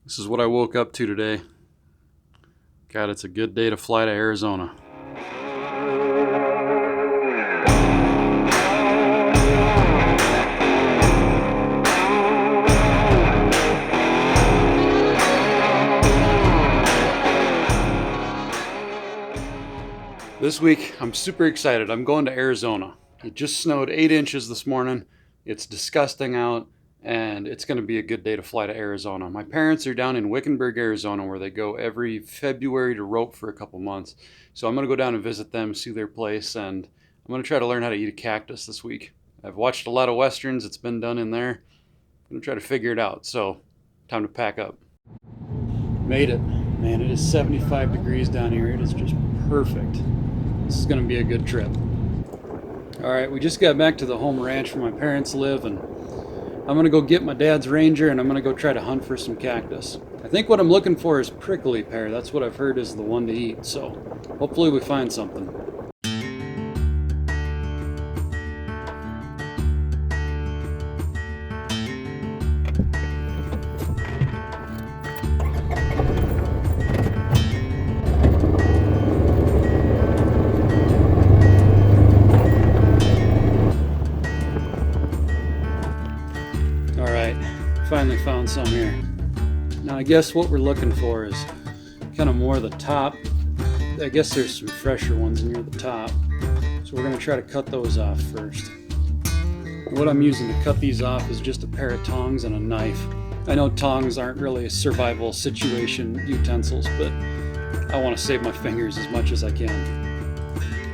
This is what I woke up to today. God, it's a good day to fly to Arizona. This week, I'm super excited. I'm going to Arizona. It just snowed 8 inches this morning. It's disgusting out, and it's going to be a good day to fly to Arizona. My parents are down in Wickenburg, Arizona, where they go every February to rope for a couple months. So I'm going to go down and visit them, see their place, and I'm going to try to learn how to eat a cactus this week. I've watched a lot of Westerns. It's been done in there. I'm going to try to figure it out. So, time to pack up. Made it. Man, it is 75 degrees down here. It is just perfect. This is going to be a good trip. All right, we just got back to the home ranch where my parents live, and I'm going to go get my dad's Ranger, and I'm going to go try to hunt for some cactus. I think what I'm looking for is prickly-pear. That's what I've heard is the one to eat, so hopefully we find something. Finally found some here. Now I guess what we're looking for is kind of more the top. I guess there's some fresher ones near the top. So we're going to try to cut those off first. And what I'm using to cut these off is just a pair of tongs and a knife. I know tongs aren't really a survival situation utensils, but I want to save my fingers as much as I can.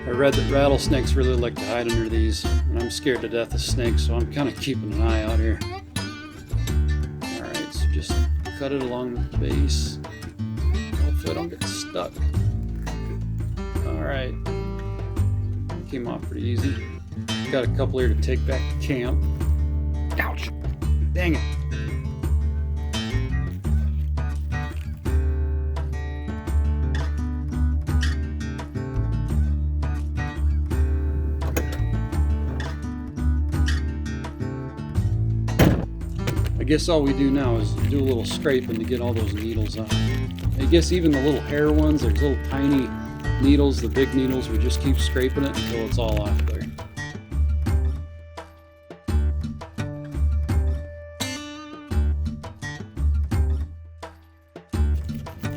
I read that rattlesnakes really like to hide under these, and I'm scared to death of snakes, so I'm kind of keeping an eye out here. Just cut it along the base. Hopefully I don't get stuck. Alright. Came off pretty easy. Got a couple here to take back to camp. Ouch! Dang it! I guess all we do now is do a little scraping to get all those needles off. I guess even the little hair ones, there's little tiny needles, the big needles, we just keep scraping it until it's all off there.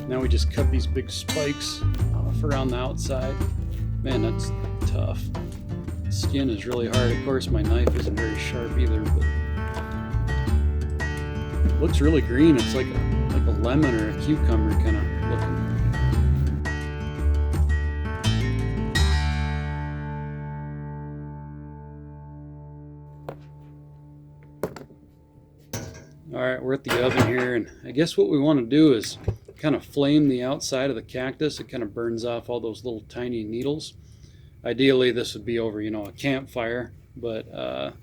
Now we just cut these big spikes off around the outside. Man, that's tough. The skin is really hard. Of course, my knife isn't very sharp either, but looks really green. It's like a lemon or a cucumber kind of looking. All right, we're at the oven here, and I guess what we want to do is kind of flame the outside of the cactus. It kind of burns off all those little tiny needles. Ideally, this would be over, a campfire, but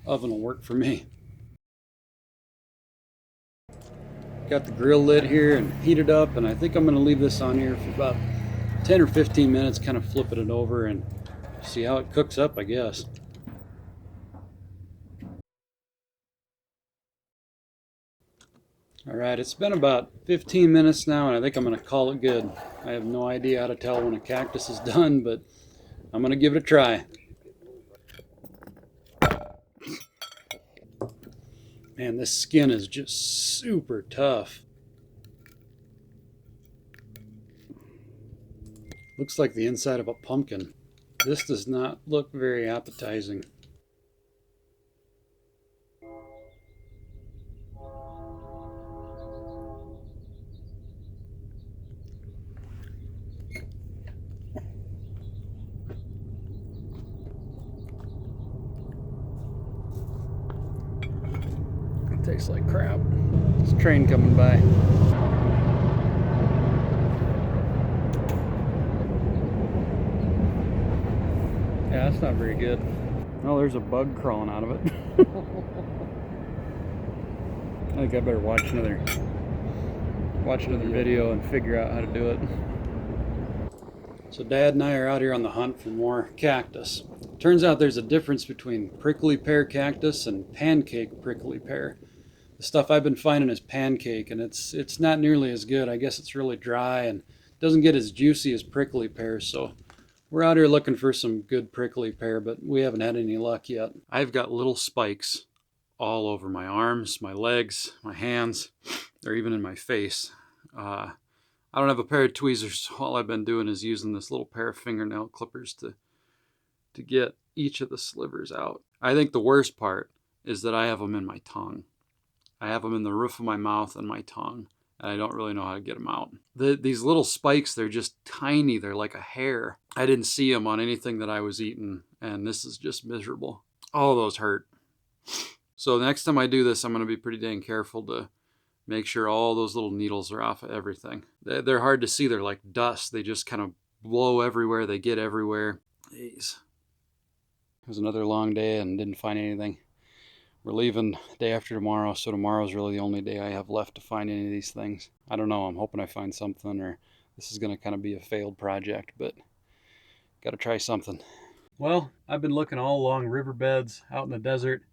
oven will work for me. Got the grill lit here and heated up, and I think I'm going to leave this on here for about 10 or 15 minutes, kind of flipping it over and see how it cooks up, I guess. Alright, it's been about 15 minutes now, and I think I'm going to call it good. I have no idea how to tell when a cactus is done, but I'm going to give it a try. Man, this skin is just super tough. Looks like the inside of a pumpkin. This does not look very appetizing. Tastes like crap. There's a train coming by. Yeah, that's not very good. Oh, there's a bug crawling out of it. I think I better watch another video and figure out how to do it. So Dad and I are out here on the hunt for more cactus. Turns out there's a difference between prickly pear cactus and pancake prickly pear. The The stuff I've been finding is pancake, and it's not nearly as good. I guess it's really dry and doesn't get as juicy as prickly pear, so we're out here looking for some good prickly pear, but we haven't had any luck yet. I've got little spikes all over my arms, my legs, my hands. They're even in my face. I don't have a pair of tweezers. All I've been doing is using this little pair of fingernail clippers to get each of the slivers out. I think the worst part is that I have them in my tongue. I have them in the roof of my mouth and my tongue, and I don't really know how to get them out. These little spikes, they're just tiny. They're like a hair. I didn't see them on anything that I was eating, and this is just miserable. All those hurt. So next time I do this, I'm going to be pretty dang careful to make sure all those little needles are off of everything. They're hard to see. They're like dust. They just kind of blow everywhere. They get everywhere. Jeez. It was another long day and didn't find anything. We're leaving day after tomorrow, so tomorrow's really the only day I have left to find any of these things. I don't know. I'm hoping I find something, or this is going to kind of be a failed project, but got to try something. Well, I've been looking all along riverbeds out in the desert.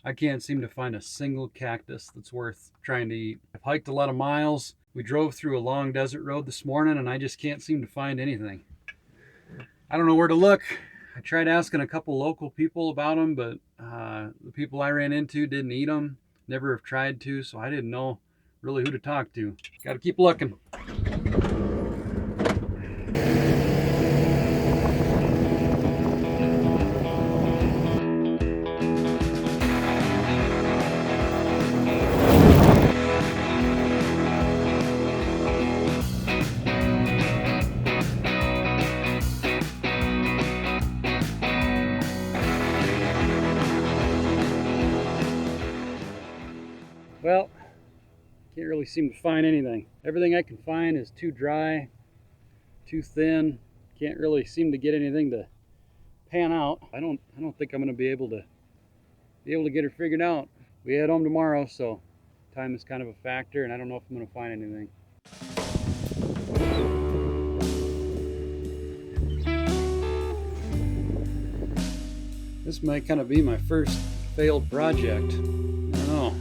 I can't seem to find a single cactus that's worth trying to eat. I've hiked a lot of miles. We drove through a long desert road this morning, and I just can't seem to find anything. I don't know where to look. I tried asking a couple local people about them, but the people I ran into didn't eat them. Never have tried to, so I didn't know really who to talk to. Got to keep looking. Well, can't really seem to find anything. Everything I can find is too dry, too thin. Can't really seem to get anything to pan out. I don't think I'm going to be able to get her figured out. We head home tomorrow, so time is kind of a factor, and I don't know if I'm going to find anything. This might kind of be my first failed project. I don't know.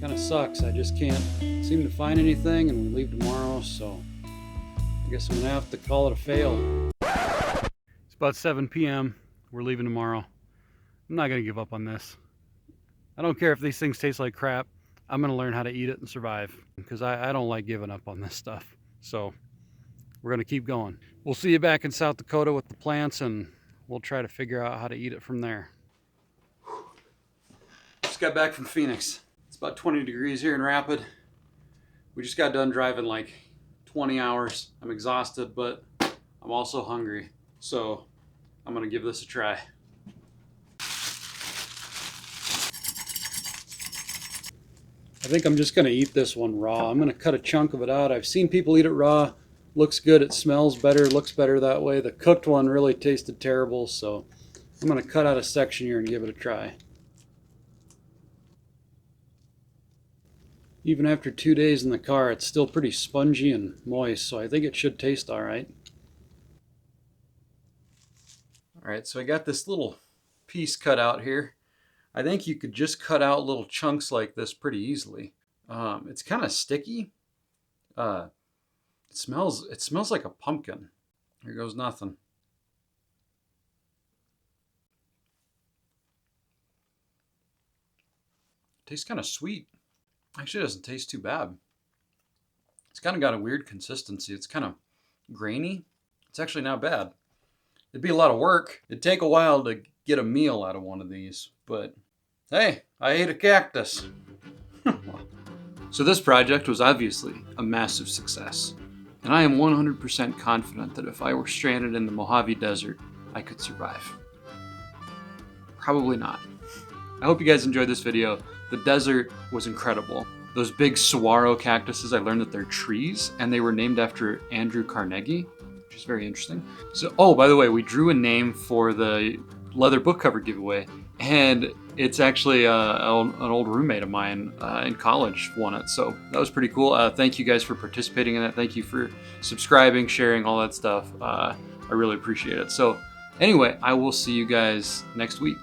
Kind of sucks. I just can't seem to find anything, and we leave tomorrow, so I guess I'm gonna have to call it a fail. It's about 7 p.m. We're leaving tomorrow. I'm not gonna give up on this. I don't care if these things taste like crap. I'm gonna learn how to eat it and survive, because I don't like giving up on this stuff. So we're gonna keep going. We'll see you back in South Dakota with the plants, and we'll try to figure out how to eat it from there. Just got back from Phoenix. It's about 20 degrees here in Rapid. We just got done driving like 20 hours. I'm exhausted, but I'm also hungry. So I'm gonna give this a try. I think I'm just gonna eat this one raw. I'm gonna cut a chunk of it out. I've seen people eat it raw. Looks good, it smells better, looks better that way. The cooked one really tasted terrible, so I'm gonna cut out a section here and give it a try. Even after 2 days in the car, it's still pretty spongy and moist, so I think it should taste all right. All right, so I got this little piece cut out here. I think you could just cut out little chunks like this pretty easily. It's kind of sticky. It smells like a pumpkin. Here goes nothing. Tastes kind of sweet. Actually, it doesn't taste too bad. It's kind of got a weird consistency. It's kind of grainy. It's actually not bad. It'd be a lot of work. It'd take a while to get a meal out of one of these, but hey, I ate a cactus. So this project was obviously a massive success, and I am 100% confident that if I were stranded in the Mojave Desert, I could survive. Probably not. I hope you guys enjoyed this video. The desert was incredible. Those big saguaro cactuses, I learned that they're trees, and they were named after Andrew Carnegie, which is very interesting. So, oh, by the way, we drew a name for the leather book cover giveaway, and it's actually an old roommate of mine in college won it, so that was pretty cool. Thank you guys for participating in that. Thank you for subscribing, sharing, all that stuff. I really appreciate it. So anyway, I will see you guys next week.